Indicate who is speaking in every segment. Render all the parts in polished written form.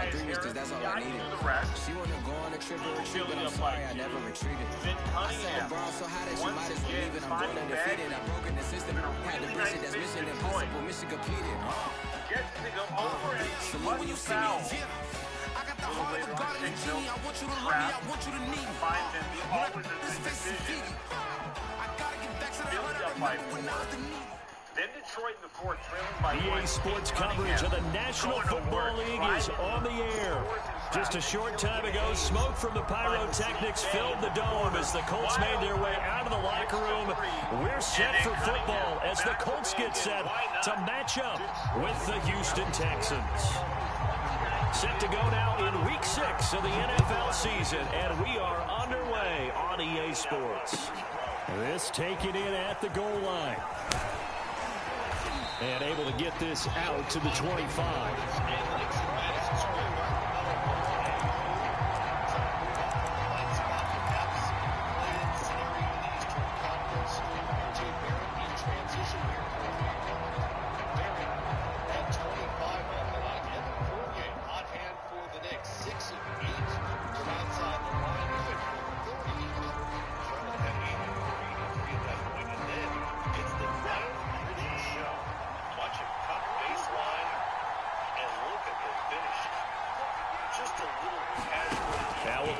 Speaker 1: Elias
Speaker 2: previous because that's all I needed. She wanna go on a trip or retreat, but I'm sorry I never retreated. I said, bro, so how that you might as well leave it. I'm going undefeated. I broke in the system. Had to bridge it. That's mission impossible. Mission completed.
Speaker 1: Gets to go over and he
Speaker 2: Salute when you see me. I got the heart of a god in the genie. I want you to love me. I want you to need me.
Speaker 1: finds him always a big decision.
Speaker 2: I gotta get back to the heart. I remember when I was the need.
Speaker 1: Then Detroit in the fourth, trailing by
Speaker 3: EA Sports coverage of the National Football League is on the air. Just a short time ago, smoke from the pyrotechnics filled the dome as the Colts made their way out of the locker room. We're set for football as the Colts get set to match up with the Houston Texans. Set to go now in Week 6 of the NFL season, and we are underway on EA Sports. This taken in at the goal line. And able to get this out to the 25.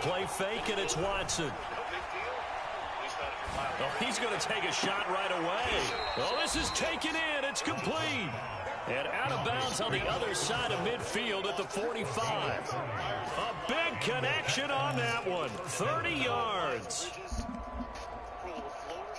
Speaker 3: Play fake, and it's Watson. Oh, he's going to take a shot right away. Oh, this is taken in. It's complete. And out of bounds on the other side of midfield at the 45. A big connection on that one. 30 yards.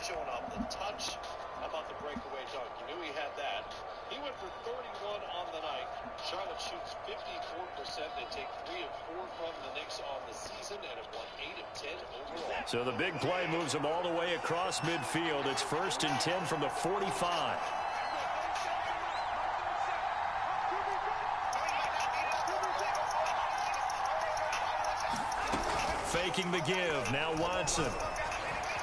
Speaker 4: Showing off the touch. How about the breakaway dunk? You knew he had that. He went for 31 on the night. Charlotte shoots 54%. They take 3 of 4 from the Knicks on the season and have won 8 of 10 overall.
Speaker 3: So the big play moves them all the way across midfield. It's 1st and 10 from the 45. Faking the give. Now Watson.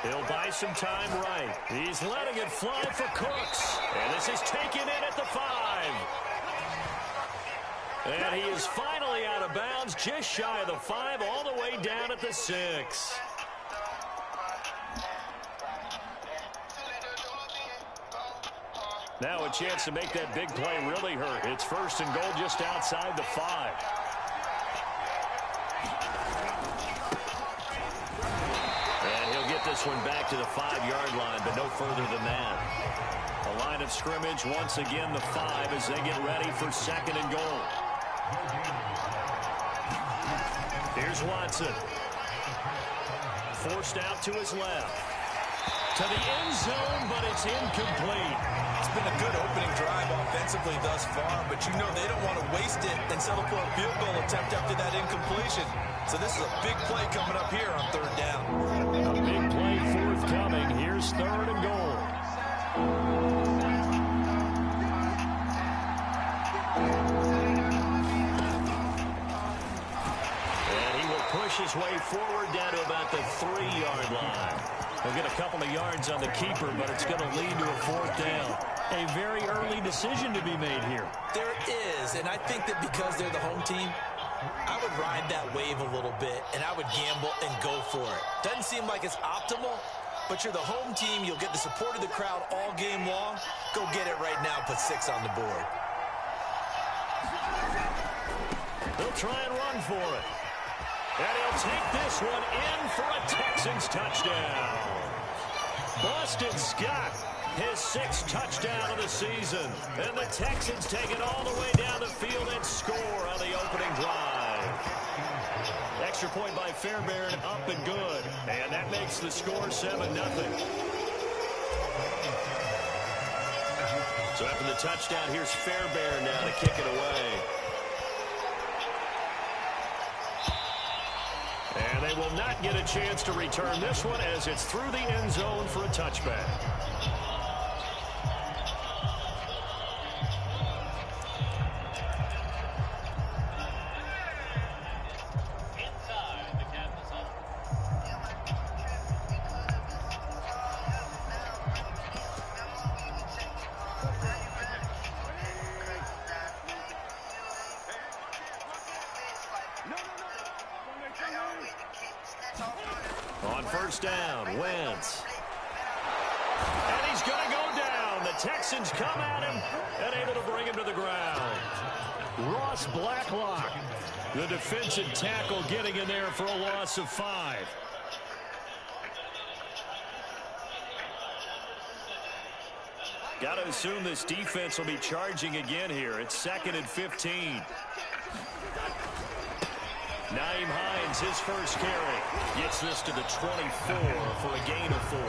Speaker 3: He'll buy some time right. He's letting it fly for Cooks. And this is taken in at the 5. And he is finally out of bounds, just shy of the 5, all the way down at the 6. Now a chance to make that big play really hurt. It's 1st and goal just outside the 5. This one back to the 5-yard line, but no further than that. A line of scrimmage, once again the 5 as they get ready for 2nd and goal. Here's Watson. Forced out to his left. To the end zone, but it's incomplete.
Speaker 5: It's been a good opening drive offensively thus far, but you know they don't want to waste it and settle for a field goal attempt after that incompletion. So this is a big play coming up here on 3rd down.
Speaker 3: A big play forthcoming. Here's 3rd and goal. And he will push his way forward down to about the 3-yard line. He'll get a couple of yards on the keeper, but it's going to lead to a 4th down. A very early decision to be made here.
Speaker 5: There is, and I think that because they're the home team, I would ride that wave a little bit, and I would gamble and go for it. Doesn't seem like it's optimal, but you're the home team. You'll get the support of the crowd all game long. Go get it right now. Put 6 on the board.
Speaker 3: He'll try and run for it. And he'll take this one in for a Texans touchdown. Boston Scott, his 6th touchdown of the season. And the Texans take it all the way down the field and score on the opening drive. Extra point by Fairbairn, up and good. And that makes the score 7-0. So after the touchdown, here's Fairbairn now to kick it away. And they will not get a chance to return this one as it's through the end zone for a touchback. first down. Wentz. And he's going to go down. The Texans come at him and able to bring him to the ground. Ross Blacklock, the defensive tackle, getting in there for a loss of 5. Got to assume this defense will be charging again here. It's 2nd and 15. Nyheim Hines, his first carry, gets this to the 24 for a gain of 4.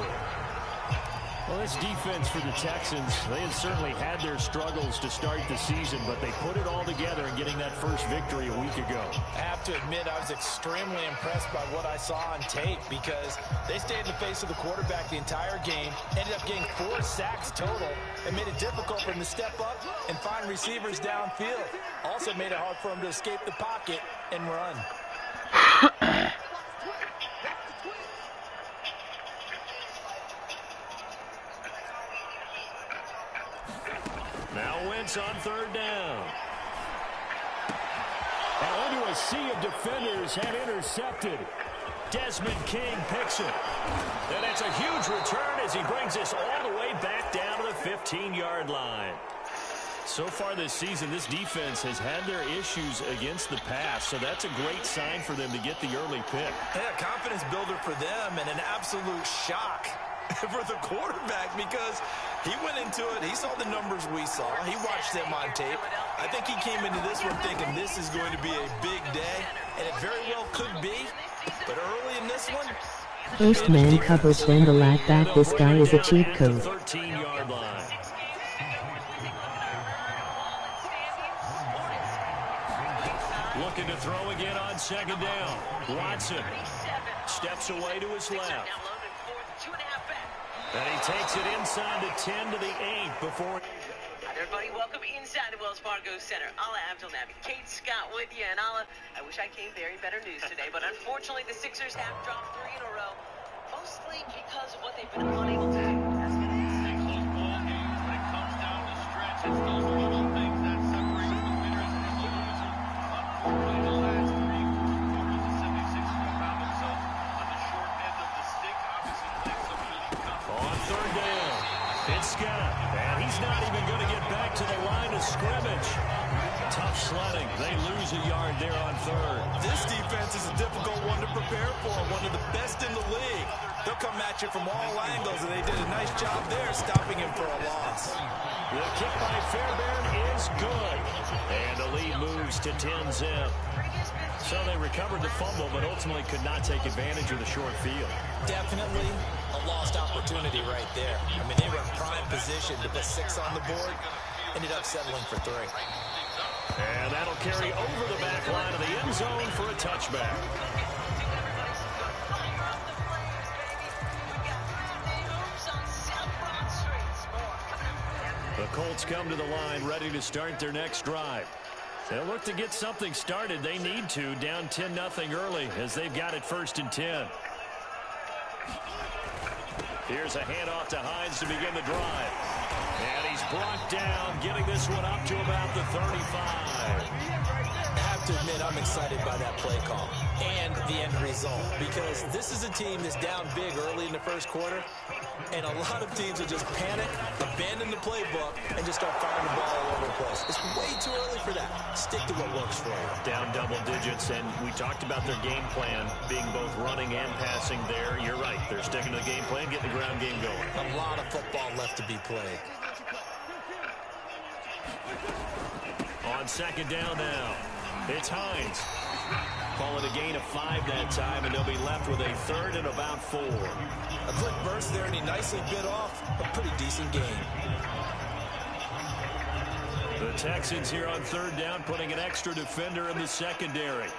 Speaker 6: Well, this defense for the Texans, they have certainly had their struggles to start the season, but they put it all together in getting that first victory a week ago.
Speaker 5: I have to admit, I was extremely impressed by what I saw on tape because they stayed in the face of the quarterback the entire game, ended up getting 4 sacks total, and made it difficult for him to step up and find receivers downfield. Also made it hard for him to escape the pocket and run.
Speaker 3: Now Wentz on 3rd down.
Speaker 6: And into a sea of defenders had intercepted.
Speaker 3: Desmond King picks it. And it's a huge return as he brings this all the way back down to the 15-yard line. So far this season, this defense has had their issues against the pass, so that's a great sign for them to get the early pick.
Speaker 5: Yeah, confidence builder for them and an absolute shock for the quarterback because he went into it. He saw the numbers we saw. He watched them on tape. I think he came into this one thinking this is going to be a big day, and it very well could be. But early in this one,
Speaker 7: First man coverage, then the lag back. This guy is a cheat code.
Speaker 3: 13-yard line. Looking to throw again on 2nd down. Watson steps away to his left. And he takes it inside the 10 to the 8 before.
Speaker 8: Hi, everybody. Welcome inside the Wells Fargo Center. Ala Abdel-Nabi, Kate Scott with you. And Ala, I wish I came bearing better news today, but unfortunately the Sixers have dropped 3 in a row, mostly because of what they've been unable to do. That's going to be a close ball game. When it comes down the stretch, it's those little things that separate the winners and the losers. Unfortunately, the last 3 quarters, the 76ers have found themselves on the short end of the stick. Obviously, playing some really tough.
Speaker 3: On 3rd down, it's Scott. And he's not even going to get back to the line of scrimmage. Tough sledding. They lose a yard there on 3rd.
Speaker 5: this defense is a difficult one to prepare for, one of the best in the league. They'll come at you from all angles, and they did a nice job there stopping him for a loss.
Speaker 3: The kick by Fairbairn is good. And the lead moves to 10-zip. So they recovered the fumble, but ultimately could not take advantage of the short field.
Speaker 5: Definitely a lost opportunity right there. I mean, they were in prime position to put 6 on the board. Ended up settling for 3.
Speaker 3: And that'll carry over the back line of the end zone for a touchback. The Colts come to the line ready to start their next drive. They'll look to get something started. They need to, down 10-0 early as they've got it 1st and 10. Here's a handoff to Hines to begin the drive. And he's brought down, getting this one up to about the 35.
Speaker 5: I have to admit, I'm excited by that play call and the end result, because this is a team that's down big early in the first quarter, and a lot of teams will just panic, abandon the playbook, and just start firing the ball all over the place. It's way too early for that. Stick to what works for you.
Speaker 3: Down double digits, and we talked about their game plan being both running and passing there. You're right. They're sticking to the game plan, getting the ground game going.
Speaker 5: A lot of football left to be played.
Speaker 3: On 2nd down now, it's Hines. Call it a gain of 5 that time, and they'll be left with a 3rd and about 4.
Speaker 5: A quick burst there, and he nicely bit off a pretty decent game.
Speaker 3: The Texans here on 3rd down, putting an extra defender in the secondary.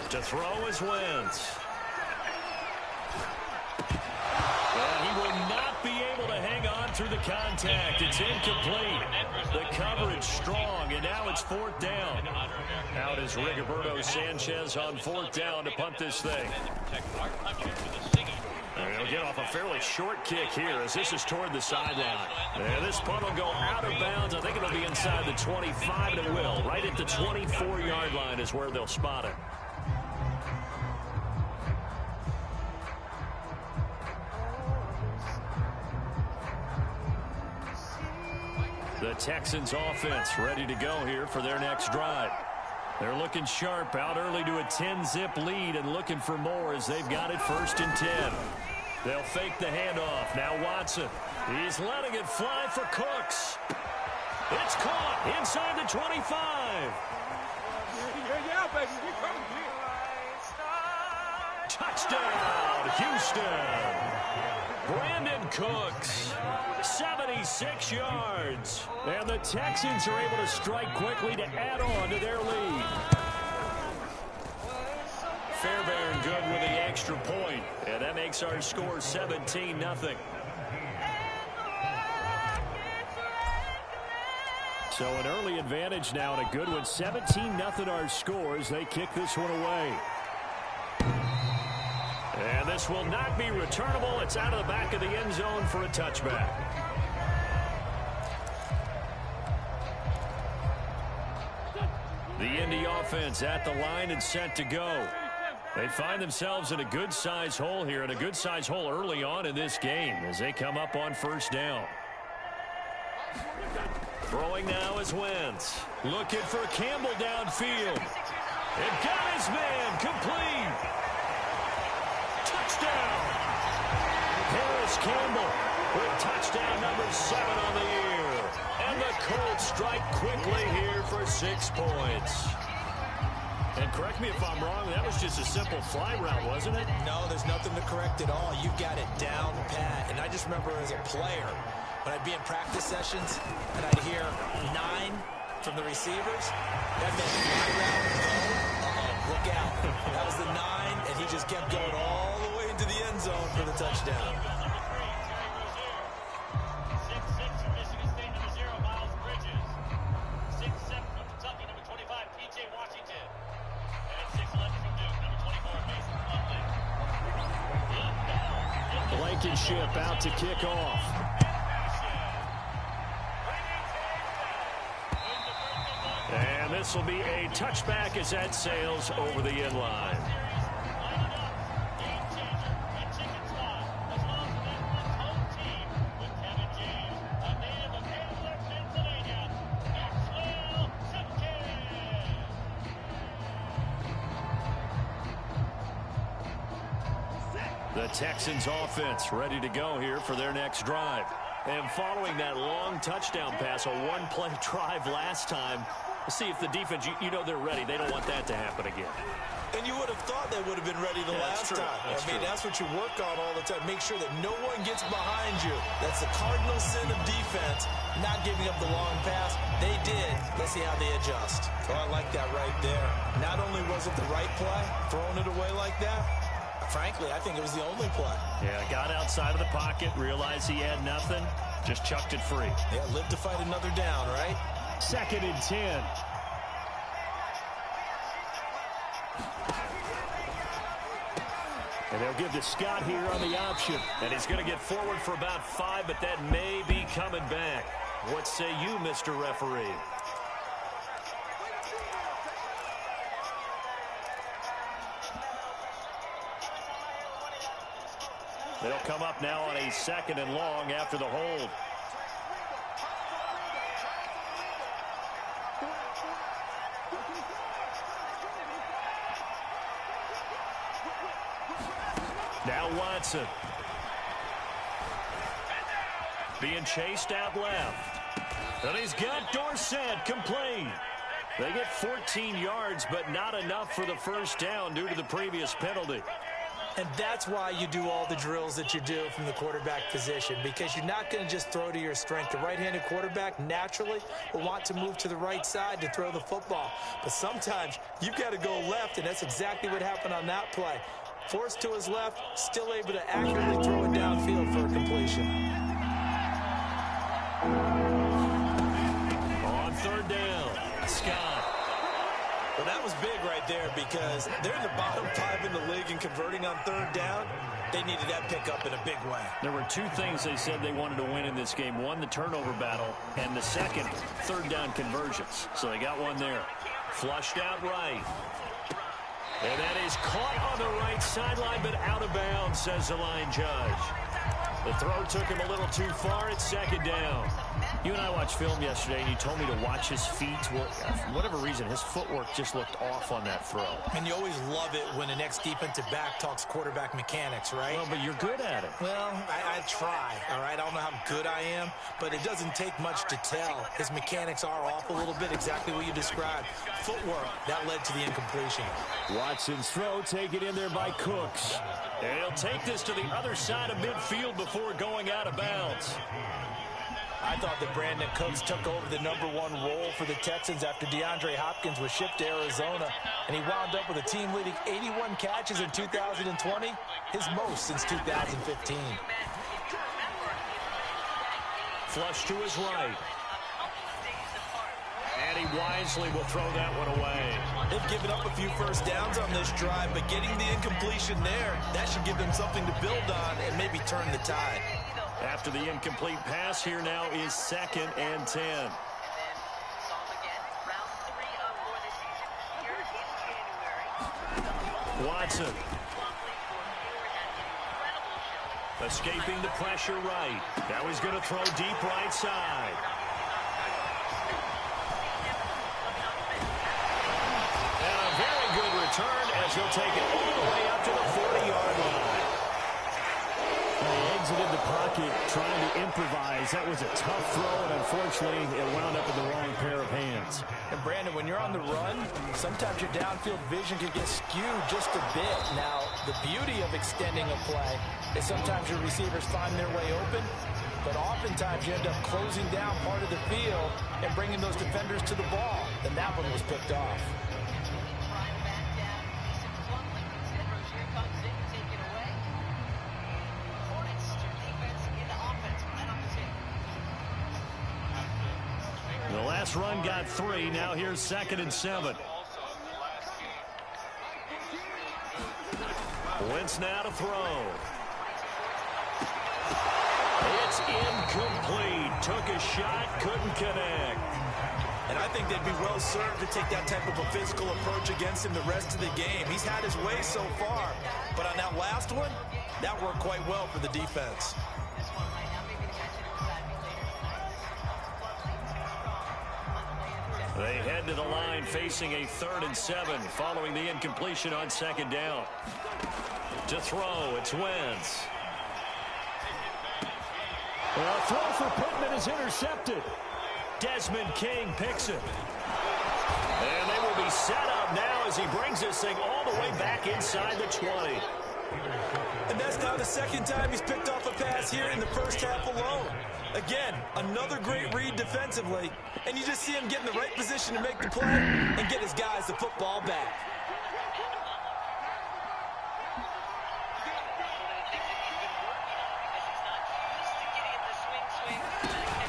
Speaker 3: To throw is Wentz. And he will not be able to hang on through the contact. It's incomplete. The coverage strong, and now it's 4th down. Out is Rigoberto Sanchez on 4th down to punt this thing. They'll get off a fairly short kick here as this is toward the sideline. And this punt will go out of bounds. I think it'll be inside the 25, and it will. Right at the 24-yard line is where they'll spot it. The Texans offense ready to go here for their next drive. They're looking sharp, out early to a 10-zip lead and looking for more as they've got it 1st and 10. They'll fake the handoff. Now Watson. He's letting it fly for Cooks. It's caught inside the 25. Touchdown, Houston. Brandon Cooks, 76 yards. And the Texans are able to strike quickly to add on to their lead. Fairbairn good with the extra point, and that makes our score 17-0. So an early advantage now and a good one. 17-0 our score as they kick this one away. And this will not be returnable. It's out of the back of the end zone for a touchback. The Indy offense at the line and set to go. They find themselves in a good-sized hole here, and a good-sized hole early on in this game as they come up on 1st down. Throwing now is Wentz. Looking for Campbell downfield. It got his man complete. Touchdown. Harris Campbell with touchdown number 7 on the year. And the Colts strike quickly here for 6 points. And correct me if I'm wrong, that was just a simple fly route, wasn't it?
Speaker 5: No, there's nothing to correct at all. You've got it down pat. And I just remember as a player, when I'd be in practice sessions and I'd hear 9 from the receivers, that meant fly route, look out. That was the 9, and he just kept going all the way into the end zone for the touchdown.
Speaker 3: Blankenship out to kick off. And this will be a touchback as that sails over the end line. The Texans offense ready to go here for their next drive. And following that long touchdown pass, a one-play drive last time, see if the defense, you know they're ready. They don't want that to happen again.
Speaker 5: And you would have thought they would have been ready the last time. That's what you work on all the time. Make sure that no one gets behind you. That's the cardinal sin of defense, not giving up the long pass. They did. Let's see how they adjust. Oh, I like that right there. Not only was it the right play, throwing it away like that, frankly, I think it was the only play.
Speaker 3: Yeah, got outside of the pocket, realized he had nothing, just chucked it free.
Speaker 5: Yeah, live to fight another down, right?
Speaker 3: 2nd and 10. And they'll give to Scott here on the option. And he's going to get forward for about 5, but that may be coming back. What say you, Mr. Referee? They'll come up now on a 2nd and long after the hold. Now Watson. Being chased out left. And he's got Dorsett complete. They get 14 yards, but not enough for the 1st down due to the previous penalty.
Speaker 5: And that's why you do all the drills that you do from the quarterback position, because you're not going to just throw to your strength. The right-handed quarterback naturally will want to move to the right side to throw the football. But sometimes you've got to go left, and that's exactly what happened on that play. Forced to his left, still able to accurately throw it downfield for a completion.
Speaker 3: On 3rd down, Scott.
Speaker 5: Well, that was big right there because they're in the bottom 5 in the league in converting on 3rd down. They needed that pickup in a big way.
Speaker 3: There were two things they said they wanted to win in this game. One, the turnover battle, and the second, third down conversions. So they got one there. Flushed out right. And that is caught on the right sideline, but out of bounds, says the line judge. The throw took him a little too far. It's second down. You and I watched film yesterday, and you told me to watch his feet. Well, for whatever reason, his footwork just looked off on that throw.
Speaker 5: And you always love it when the next defensive back talks quarterback mechanics, right?
Speaker 3: Well, but you're good at it.
Speaker 5: Well, I try, all right? I don't know how good I am, but it doesn't take much to tell. His mechanics are off a little bit, exactly what you described. Footwork, that led to the incompletion.
Speaker 3: Watson's throw taken in there by Cooks. And he'll take this to the other side of midfield before going out of bounds.
Speaker 5: I thought that Brandon Cooks took over the #1 role for the Texans after DeAndre Hopkins was shipped to Arizona, and he wound up with a team-leading 81 catches in 2020, his most since 2015.
Speaker 3: Flush to his right. And he wisely will throw that one away.
Speaker 5: They've given up a few first downs on this drive, but getting the incompletion there, that should give them something to build on and maybe turn the tide.
Speaker 3: After the incomplete pass, here now is 2nd and 10. Watson. Escaping the pressure right. Now he's going to throw deep right side. And a very good return as he'll take it all the way up to the 40-yard line.
Speaker 6: He exited the pocket trying to improvise. That was a tough throw, and unfortunately, it wound up in the wrong pair of hands.
Speaker 5: And Brandon, when you're on the run, sometimes your downfield vision can get skewed just a bit. Now, the beauty of extending a play is sometimes your receivers find their way open, but oftentimes you end up closing down part of the field and bringing those defenders to the ball. And that one was picked off.
Speaker 3: The last run got 3. Now here's 2nd and 7. Wentz now to throw. It's incomplete. Took a shot, couldn't connect.
Speaker 5: And I think they'd be well served to take that type of a physical approach against him the rest of the game. He's had his way so far, but on that last one, that worked quite well for the defense.
Speaker 3: They head to the line facing a 3rd and 7 following the incompletion on 2nd down. To throw, it's Wentz.
Speaker 6: Well, a throw for Pittman is intercepted.
Speaker 3: Desmond King picks it. And they will be set up now as he brings this thing all the way back inside the 20.
Speaker 5: And that's now the 2nd time he's picked off a pass here in the first half alone. Again, another great read defensively, and you just see him get in the right position to make the play and get his guys the football back.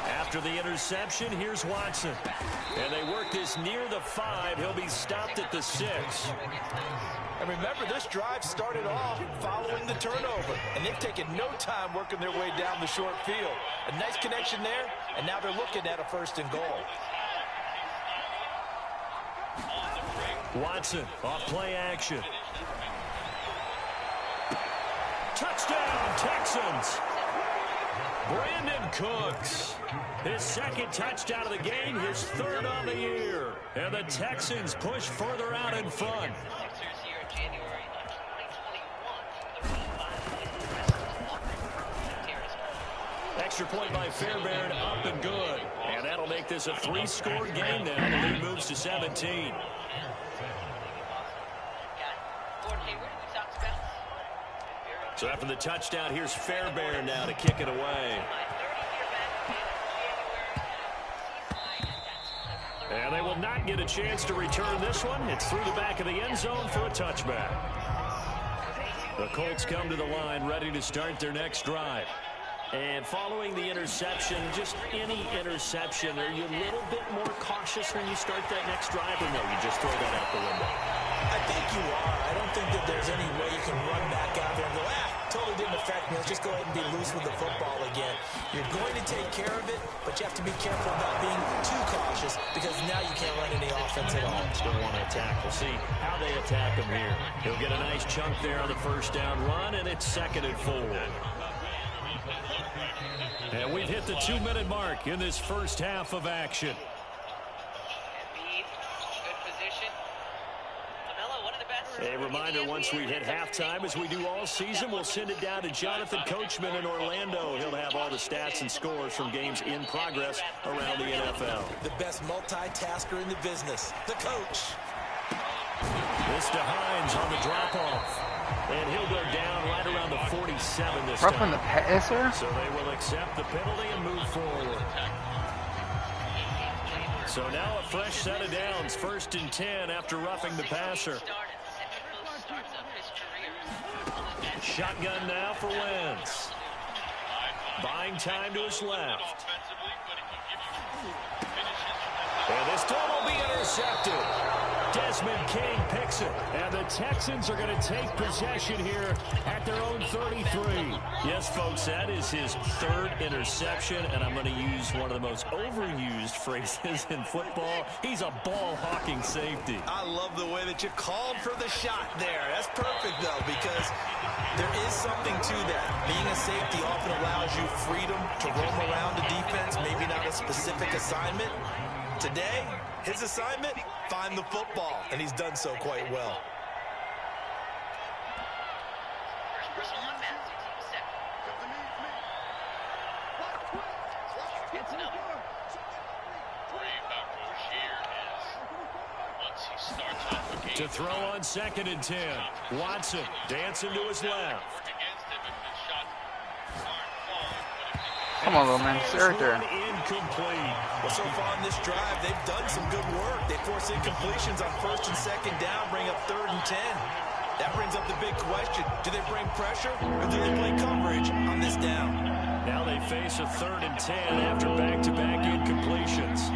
Speaker 3: After the interception, here's Watson. And they work this near the 5. He'll be stopped at the 6.
Speaker 5: And remember, this drive started off following the turnover, and they've taken no time working their way down the short field. A nice connection there, and now they're looking at a 1st and goal.
Speaker 3: Watson off play action. Touchdown, Texans. Brandon Cooks. His 2nd touchdown of the game, his 3rd on the year. And the Texans push further out in front. Extra point by Fairbairn, up and good. And that'll make this a 3-score game now. The lead moves to 17. So after the touchdown, here's Fairbairn now to kick it away. And they will not get a chance to return this one. It's through the back of the end zone for a touchback. The Colts come to the line ready to start their next drive. And following the interception, just any interception, are you a little bit more cautious when you start that next drive, or no, you just throw that out the window?
Speaker 5: I think you are. I don't think that there's any way you can run back out there and go, totally really didn't affect me. Let's just go ahead and be loose with the football again. You're going to take care of it, but you have to be careful about being too cautious because now you can't run any offense at all.
Speaker 3: Still want to attack. We'll see how they attack him here. He'll get a nice chunk there on the first down run, and it's 2nd and 4. And we've hit the 2-minute mark in this first half of action. A reminder, once we hit halftime, as we do all season, we'll send it down to Jonathan Coachman in Orlando. He'll have all the stats and scores from games in progress around the NFL.
Speaker 5: The best multitasker in the business, the coach.
Speaker 3: This to Hines on the drop-off. And he'll go down right around the 47 this time.
Speaker 9: Roughing the passer?
Speaker 3: So they will accept the penalty and move forward. So now a fresh set of downs, 1st and 10 after roughing the passer. Shotgun now for Wentz. Buying time to his left. And this time will be intercepted. Desmond King picks it. And the Texans are going to take possession here at their own 33. Yes, folks, that is his 3rd interception, and I'm going to use one of the most overused phrases in football. He's a ball-hawking safety.
Speaker 5: I love the way that you called for the shot there. That's perfect, though, because there is something to that. Being a safety often allows you freedom to roam around the defense, maybe not a specific assignment. Today, his assignment, find the football, and he's done so quite well.
Speaker 3: To throw on 2nd and 10. Watson dancing to his left.
Speaker 9: Come on, little man. Stay right there.
Speaker 3: Incomplete.
Speaker 5: Well, so far on this drive, they've done some good work. They force incompletions on 1st and 2nd down, bring up 3rd and 10. That brings up the big question. Do they bring pressure or do they play coverage on this down?
Speaker 3: Now they face a 3rd and 10 after back-to-back incompletions.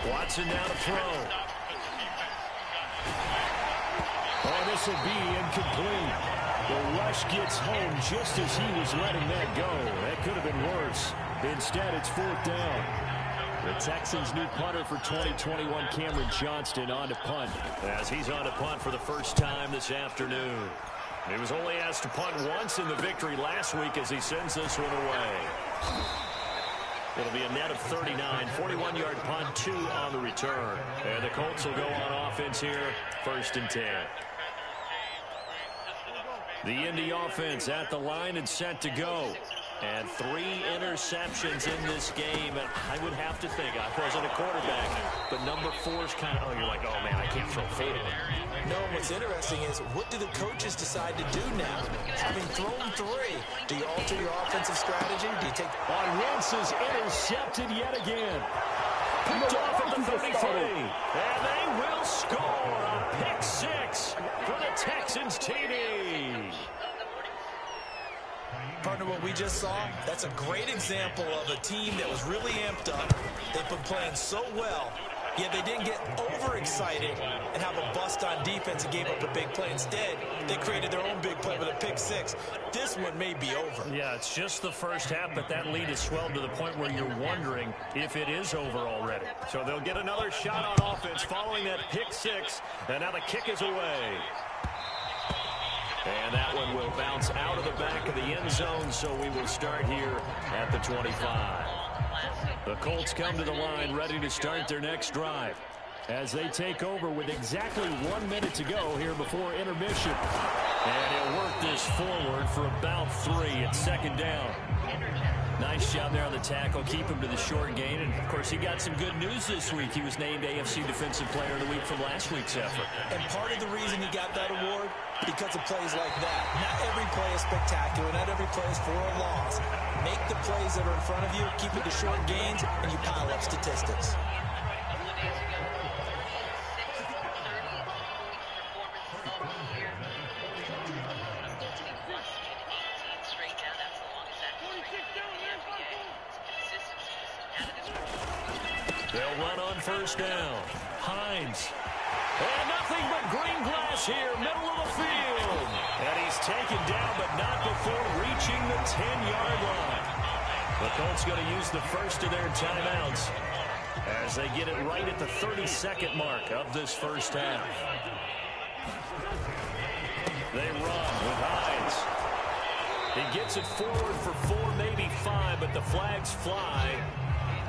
Speaker 3: Watson now to throw. Oh, this will be incomplete. The rush gets home just as he was letting that go. That could have been worse. Instead, it's 4th down. The Texans' new punter for 2021, Cameron Johnston, on to punt. As he's on to punt for the first time this afternoon. He was only asked to punt once in the victory last week as he sends this one away. It'll be a net of 39, 41-yard punt, 2 on the return. And the Colts will go on offense here, 1st and 10. The Indy offense at the line and set to go. And 3 interceptions in this game. And I would have to think, I wasn't a quarterback, but number 4 is kind of, oh, you're like, oh, man, I can't throw 4.
Speaker 5: No, what's interesting is, what do the coaches decide to do now? Having thrown 3, do you alter your offensive strategy? Do you take...
Speaker 3: On Wentz is intercepted yet again. Picked off at the 33. And they will score a pick 6 for the Texans TD.
Speaker 5: Partner, what we just saw, that's a great example of a team that was really amped up. They've been playing so well, yet they didn't get overexcited and have a bust on defense and gave up a big play. Instead, they created their own big play with a pick 6. This one may be over.
Speaker 3: Yeah, it's just the first half, but that lead has swelled to the point where you're wondering if it is over already. So they'll get another shot on offense following that pick 6, and now the kick is away. And that one will bounce out of the back of the end zone, so we will start here at the 25. The Colts come to the line ready to start their next drive as they take over with exactly 1 minute to go here before intermission. And he'll work this forward for about 3 at 2nd down. Nice job there on the tackle. Keep him to the short gain. And, of course, he got some good news this week. He was named AFC Defensive Player of the Week from last week's effort.
Speaker 5: And part of the reason he got that award, because of plays like that. Not every play is spectacular. Not every play is for a loss. Make the plays that are in front of you, keep it to short gains, and you pile up statistics.
Speaker 3: They'll run on first down. Hines. And nothing but green grass here, middle of the field. And he's taken down, but not before reaching the 10-yard line. The Colts going to use the first of their timeouts as they get it right at the 32nd mark of this first half. They run with Hines. He gets it forward for 4, maybe 5, but the flags fly.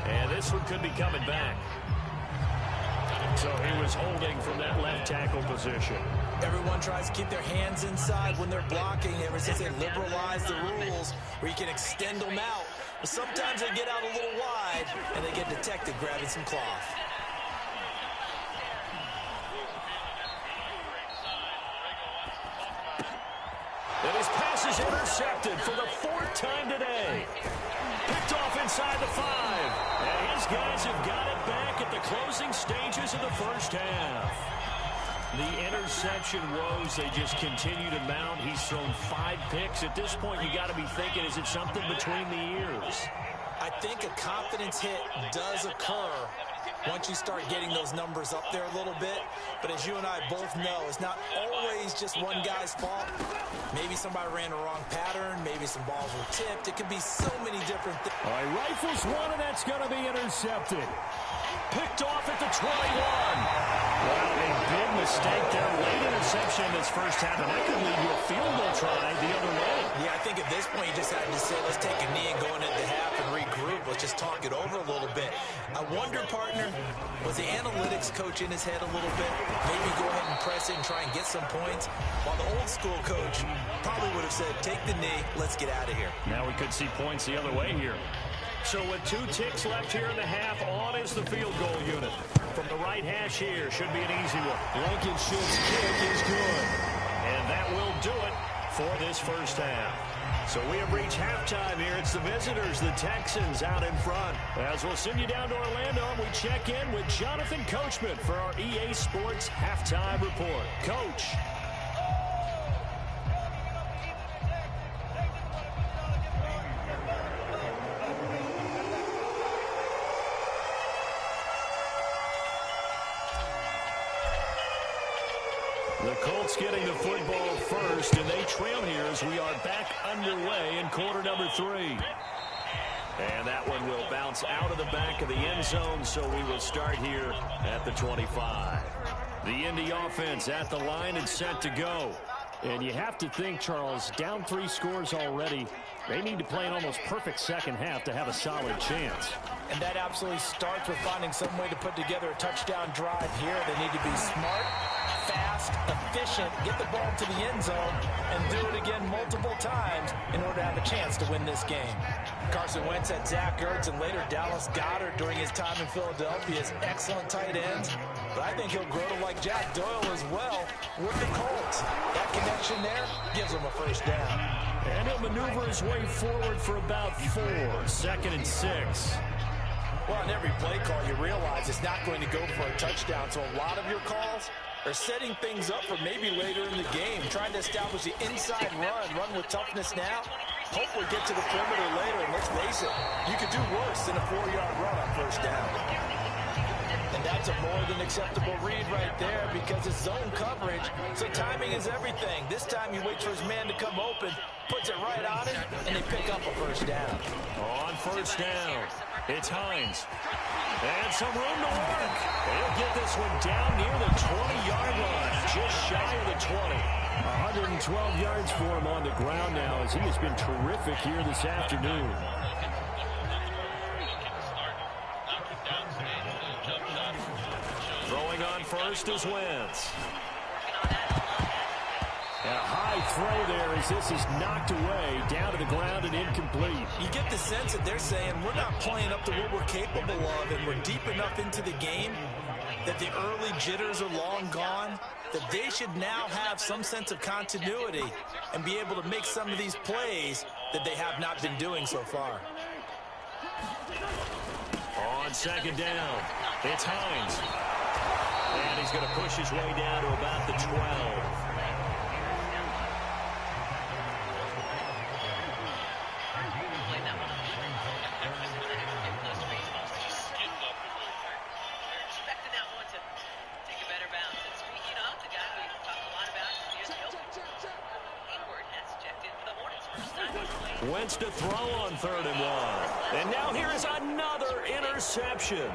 Speaker 3: And this one could be coming back. So he was holding from that left tackle position.
Speaker 5: Everyone tries to keep their hands inside when they're blocking ever since they liberalized the rules where you can extend them out. But sometimes they get out a little wide and they get detected grabbing some cloth.
Speaker 3: And his pass is intercepted for the 4th time today. Picked off inside the 5. And his guys have got it back at the closing stages of the first half. The interception woes, they just continue to mount. He's thrown 5 picks. At this point, you got to be thinking, is it something between the ears?
Speaker 5: I think a confidence hit does occur once you start getting those numbers up there a little bit. But as you and I both know, it's not always just one guy's fault. Maybe somebody ran a wrong pattern. Maybe some balls were tipped. It could be so many different things.
Speaker 3: All right, rifles one, and that's going to be intercepted. Picked off at the 21. Wow, a big mistake there. Late interception in this first half, and that could lead to a field goal try the other way.
Speaker 5: Yeah, I think at this point you just had to say, let's take a knee and go into the half and regroup. Let's just talk it over a little bit. I wonder, partner, was the analytics coach in his head a little bit? Maybe go ahead and press it and try and get some points. While the old school coach probably would have said, take the knee, let's get out of here.
Speaker 3: Now we could see points the other way here. So with 2 ticks left here in the half, on is the field goal unit. From the right hash here, should be an easy one. Blankenship's kick is good. And that will do it for this first half. So we have reached halftime here. It's the visitors, the Texans, out in front. As we'll send you down to Orlando, and we check in with Jonathan Coachman for our EA Sports Halftime Report. Coach. The Colts getting the football first, and they trail here as we are back underway in quarter number 3. And that one will bounce out of the back of the end zone, so we will start here at the 25. The Indy offense at the line and set to go.
Speaker 6: And you have to think, Charles, down 3 scores already. They need to play an almost perfect second half to have a solid chance.
Speaker 5: And that absolutely starts with finding some way to put together a touchdown drive here. They need to be smart, fast, efficient, get the ball to the end zone, and do it again multiple times in order to have a chance to win this game. Carson Wentz had Zach Ertz and later Dallas Goedert during his time in Philadelphia as excellent tight ends. But I think he'll grow to like Jack Doyle as well with the Colts. That connection there gives him a first down.
Speaker 3: And he'll maneuver his way forward for about 4, 2nd and 6.
Speaker 5: Well, on every play call, you realize it's not going to go for a touchdown. So a lot of your calls are setting things up for maybe later in the game, trying to establish the inside run with toughness now. Hopefully get to the perimeter later, and let's face it, you could do worse than a 4-yard run on first down. And that's a more than acceptable read right there because it's zone coverage, so timing is everything. This time he waits for his man to come open, puts it right on him, and they pick up a first down.
Speaker 3: On first down, it's Hines. And some room to work. He'll get this one down near the 20-yard line, just shy of the 20.
Speaker 6: 112 yards for him on the ground now as he has been terrific here this afternoon.
Speaker 3: Throwing on first is Wentz.
Speaker 6: A high throw there as this is knocked away, down to the ground and incomplete.
Speaker 5: You get the sense that they're saying we're not playing up to what we're capable of, and we're deep enough into the game that the early jitters are long gone, that they should now have some sense of continuity and be able to make some of these plays that they have not been doing so far.
Speaker 3: On second down, it's Hines. And he's going to push his way down to about the 12. Wentz to throw on 3rd and 1. And now here is another interception.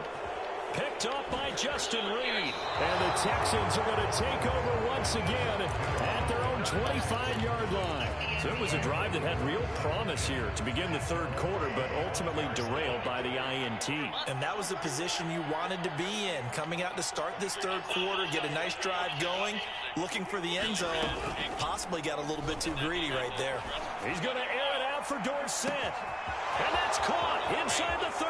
Speaker 3: Picked up by Justin Reed. And the Texans are going to take over once again at their own 25-yard line. So it was a drive that had real promise here to begin the 3rd quarter, but ultimately derailed by the INT.
Speaker 5: And that was the position you wanted to be in. Coming out to start this 3rd quarter, get a nice drive going, looking for the end zone. Possibly got a little bit too greedy right there.
Speaker 3: He's going to air it out for Dorsett. And that's caught inside the 30.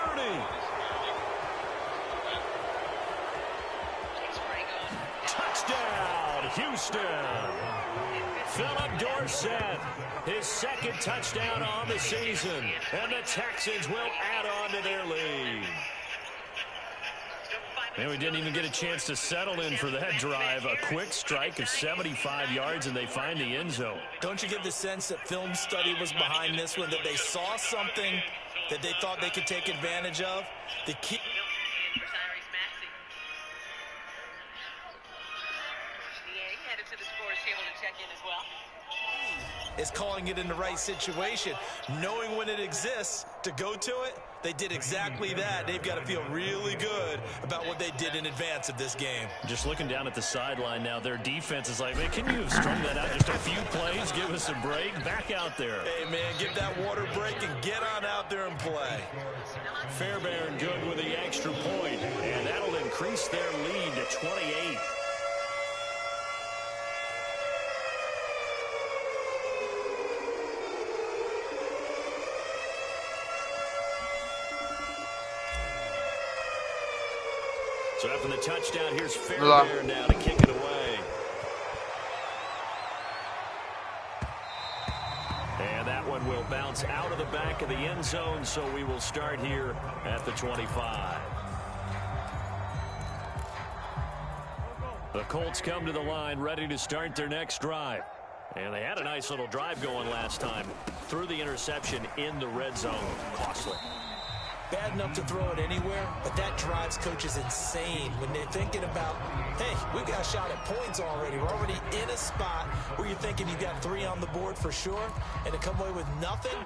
Speaker 3: Touchdown, Houston. Philip Dorsett, his 2nd touchdown on the season. And the Texans will add on to their lead. And we didn't even get a chance to settle in for that drive. A quick strike of 75 yards, and they find the end zone.
Speaker 5: Don't you get the sense that film study was behind this one, that they saw something that they thought they could take advantage of? The key is calling it in the right situation, knowing when it exists to go to it. They did exactly that. They've got to feel really good about what they did in advance of this game.
Speaker 3: Just looking down at the sideline now, their defense is like, man, can you have strung that out just a few plays? Give us a break. Back out there.
Speaker 5: Hey, man, give that water break and get on out there and play.
Speaker 3: Fairbairn good with the extra point, and that'll increase their lead to 28. So after the touchdown, here's Fairbairn now to kick it away. And that one will bounce out of the back of the end zone, so we will start here at the 25. The Colts come to the line, ready to start their next drive. And they had a nice little drive going last time. Threw the interception in the red zone. Costly.
Speaker 5: Bad enough to throw it anywhere, but that drives coaches insane when they're thinking about, hey, we got a shot at points already. We're already in a spot where you're thinking you got 3 on the board for sure, and to come away with nothing,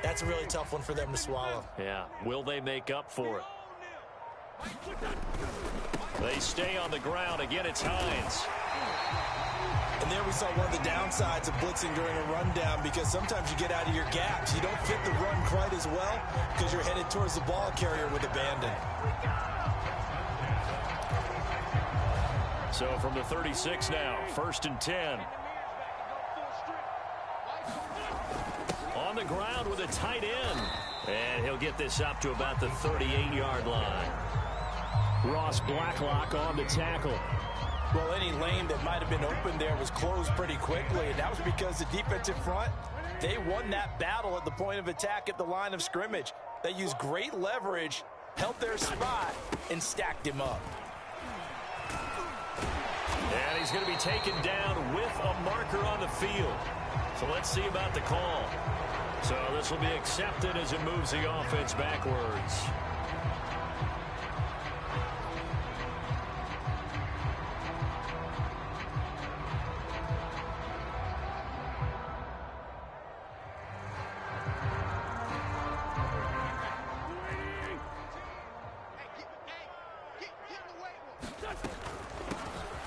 Speaker 5: that's a really tough one for them to swallow.
Speaker 3: Yeah, will they make up for it? They stay on the ground. Again, it's Hines.
Speaker 5: And there we saw one of the downsides of blitzing during a rundown, because sometimes you get out of your gaps. You don't fit the run quite as well because you're headed towards the ball carrier with abandon.
Speaker 3: So from the 36 now, 1st and 10. On the ground with a tight end. And he'll get this up to about the 38-yard line. Ross Blacklock on the tackle.
Speaker 5: Well, any lane that might have been open there was closed pretty quickly, and that was because the defensive front, they won that battle at the point of attack at the line of scrimmage. They used great leverage, held their spot, and stacked him up.
Speaker 3: And he's going to be taken down with a marker on the field. So let's see about the call. So this will be accepted as it moves the offense backwards.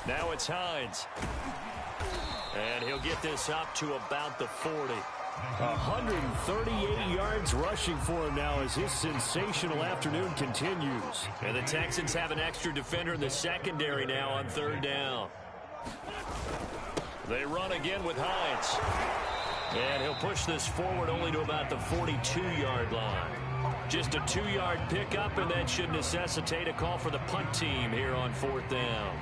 Speaker 3: Now it's Hines. And he'll get this up to about the 40.
Speaker 6: 138 yards rushing for him now as his sensational afternoon continues.
Speaker 3: And the Texans have an extra defender in the secondary now on 3rd down. They run again with Hines. And he'll push this forward only to about the 42-yard line. Just a 2-yard pickup, and that should necessitate a call for the punt team here on 4th down.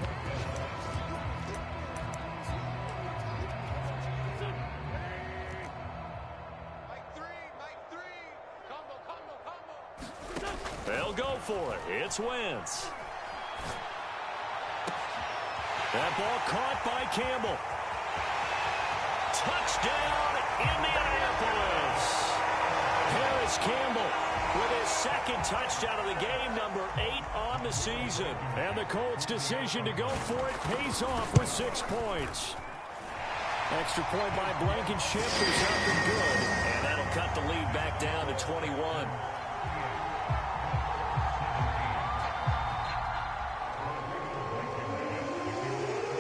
Speaker 3: They'll go for it. It's Wentz. That ball caught by Campbell. Touchdown, Indianapolis. Harris Campbell with his 2nd touchdown of the game, number 8 on the season. And the Colts' decision to go for it pays off with 6 points. Extra point by Blankenship is up and good. And that'll cut the lead back down to 21.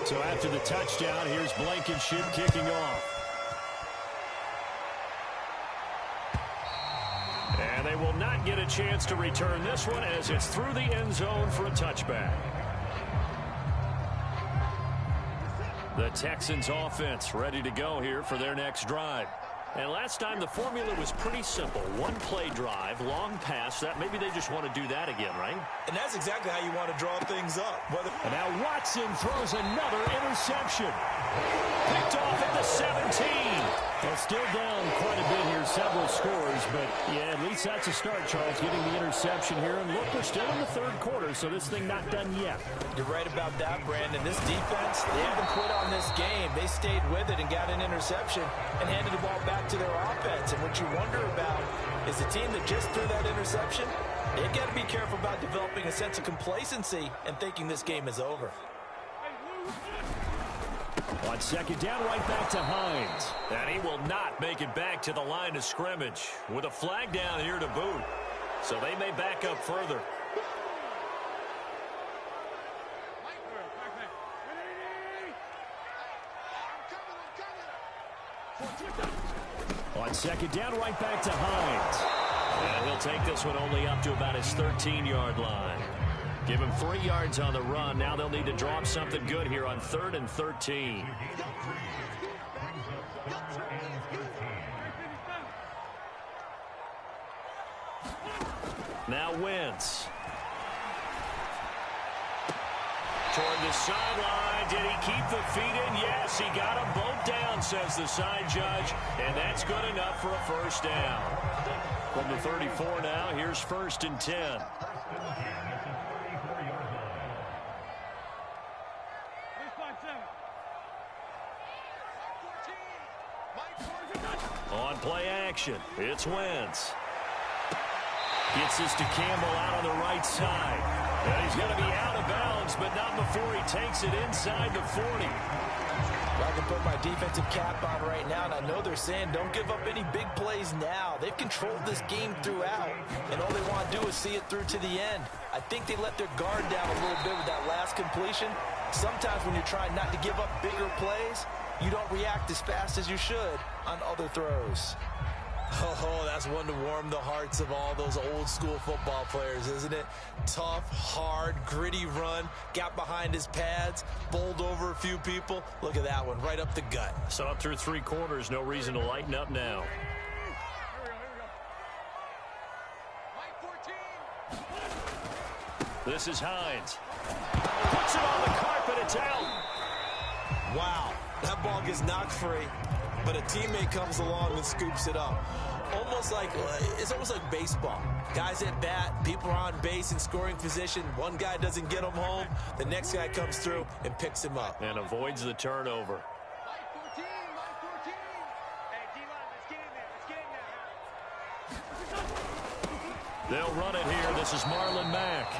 Speaker 3: So after the touchdown, here's Blankenship kicking off. And they will not get a chance to return this one as it's through the end zone for a touchback. The Texans offense ready to go here for their next drive. And last time the formula was pretty simple. One play drive, long pass. That maybe they just want to do that again, right?
Speaker 5: And that's exactly how you want to draw things up.
Speaker 3: And now Watson throws another interception. Picked off at the 17. Well, still down quite a bit here, several scores, but yeah, at least that's a start, Charles, getting the interception here. And look, we're still in the third quarter, so this thing not done yet.
Speaker 5: You're right about that, Brandon. This defense, they haven't quit on this game. They stayed with it and got an interception and handed the ball back to their offense. And what you wonder about is the team that just threw that interception, they've got to be careful about developing a sense of complacency and thinking this game is over.
Speaker 3: On second down, right back to Hines. And he will not make it back to the line of scrimmage with a flag down here to boot. So they may back up further. On second down, right back to Hines. And he'll take this one only up to about his 13-yard line. Give him 3 yards on the run. Now they'll need to draw up something good here on 3rd and 13. Now Wentz. Toward the sideline. Did he keep the feet in? Yes, he got them both down, says the side judge. And that's good enough for a first down. From the 34 now, here's 1st and 10. On play action, it's Wentz. Gets this to Campbell out on the right side. And he's going to be out of bounds, but not before he takes it inside the 40.
Speaker 5: Well, I can put my defensive cap on right now, and I know they're saying don't give up any big plays now. They've controlled this game throughout, and all they want to do is see it through to the end. I think they let their guard down a little bit with that last completion. Sometimes when you're trying not to give up bigger plays, you don't react as fast as you should on other throws. Oh, that's one to warm the hearts of all those old school football players, isn't it? Tough, hard, gritty run, got behind his pads, bowled over a few people. Look at that one, right up the gut.
Speaker 3: So up through 3 quarters, no reason to lighten up now. This is Hines. Puts it on the carpet, it's out.
Speaker 5: Wow, that ball gets knocked free, but a teammate comes along and scoops it up. It's almost like baseball. Guys at bat, people are on base in scoring position. One guy doesn't get him home. The next guy comes through and picks him up.
Speaker 3: And avoids the turnover. They'll run it here. This is Marlon Mack.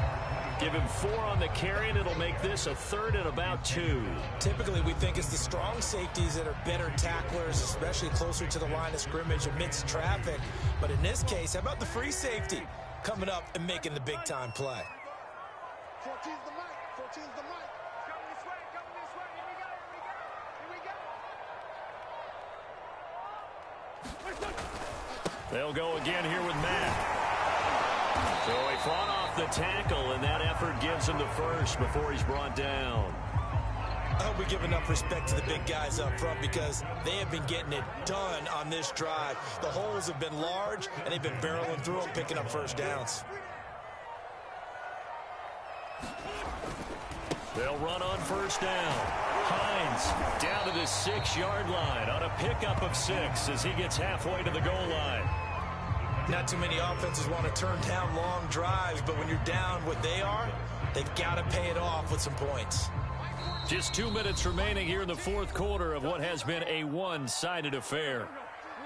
Speaker 3: Give him 4 on the carry, and it'll make this a 3rd and about 2.
Speaker 5: Typically, we think it's the strong safeties that are better tacklers, especially closer to the line of scrimmage amidst traffic. But in this case, how about the free safety coming up and making the big-time play?
Speaker 10: 14's the mic. 14's the mic. Come this way. Come this way. Here we go.
Speaker 3: They'll go again here with Mack. So he fought off the tackle, and that effort gives him the first before he's brought down.
Speaker 5: I hope we give enough respect to the big guys up front because they have been getting it done on this drive. The holes have been large, and they've been barreling through them, picking up first downs.
Speaker 3: They'll run on first down. Hines down to the 6-yard line on a pickup of 6 as he gets halfway to the goal line.
Speaker 5: Not too many offenses want to turn down long drives, but when you're down what they are, they've got to pay it off with some points.
Speaker 3: Just 2 minutes remaining here in the 4th quarter of what has been a one-sided affair.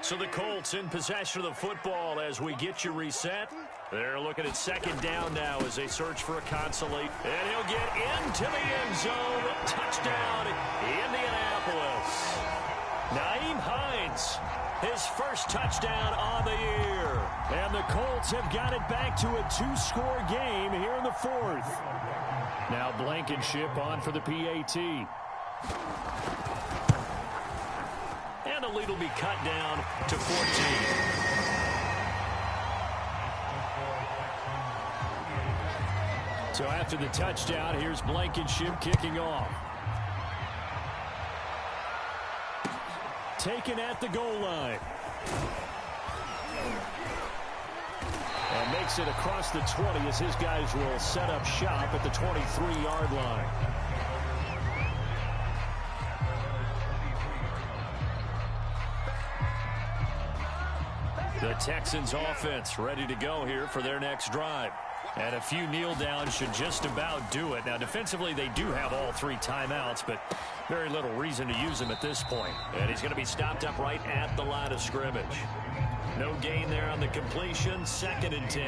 Speaker 3: So the Colts in possession of the football as we get you reset. They're looking at second down now as they search for a consolation. And he'll get into the end zone. Touchdown, Indianapolis. Nyheim Hines, his first touchdown on the year. And the Colts have got it back to a 2-score game here in the fourth. Now Blankenship on for the PAT. And the lead will be cut down to 14. So after the touchdown, here's Blankenship kicking off. Taken at the goal line. And makes it across the 20 as his guys will set up shop at the 23-yard line. The Texans offense ready to go here for their next drive. And a few kneel downs should just about do it. Now, defensively, they do have all 3 timeouts, but very little reason to use them at this point. And he's going to be stopped up right at the line of scrimmage. No gain there on the completion. 2nd and 10.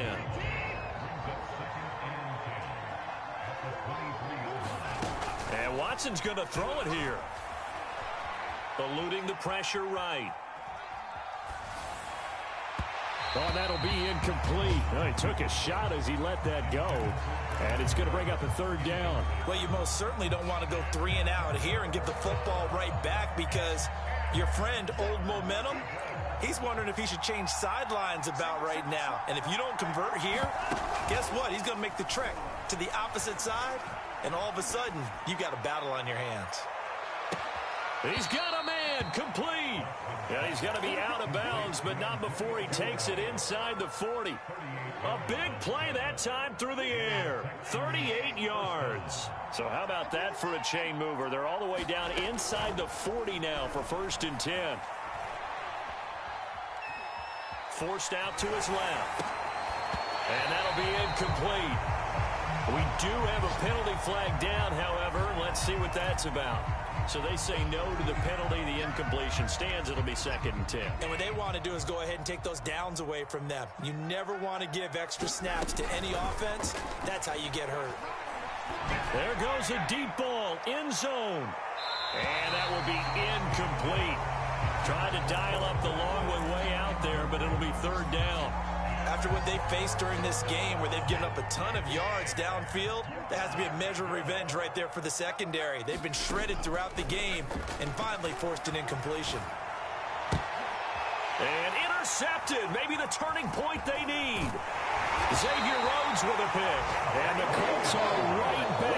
Speaker 3: And Watson's going to throw it here. Eluding the pressure right. Oh, that'll be incomplete. Oh, he took a shot as he let that go. And it's going to bring up a 3rd down.
Speaker 5: Well, you most certainly don't want to go 3 and out here and give the football right back because your friend, Old Momentum, he's wondering if he should change sidelines about right now. And if you don't convert here, guess what? He's going to make the trek to the opposite side, and all of a sudden, you've got a battle on your hands.
Speaker 3: He's got a man, complete. Yeah, he's going to be out of bounds, but not before he takes it inside the 40. A big play that time through the air. 38 yards. So how about that for a chain mover? They're all the way down inside the 40 now for 1st and 10. Forced out to his left. And that'll be incomplete. We do have a penalty flag down, however. Let's see what that's about. So they say no to the penalty. The incompletion stands. It'll be 2nd and 10.
Speaker 5: And what they want to do is go ahead and take those downs away from them. You never want to give extra snaps to any offense. That's how you get hurt.
Speaker 3: There goes a deep ball, end zone. And that will be incomplete. Trying to dial up the long one way out there, but it'll be 3rd down.
Speaker 5: After what they faced during this game where they've given up a ton of yards downfield, there has to be a measure of revenge right there for the secondary. They've been shredded throughout the game and finally forced an incompletion.
Speaker 3: And intercepted. Maybe the turning point they need. Xavier Rhodes with a pick. And the Colts are right back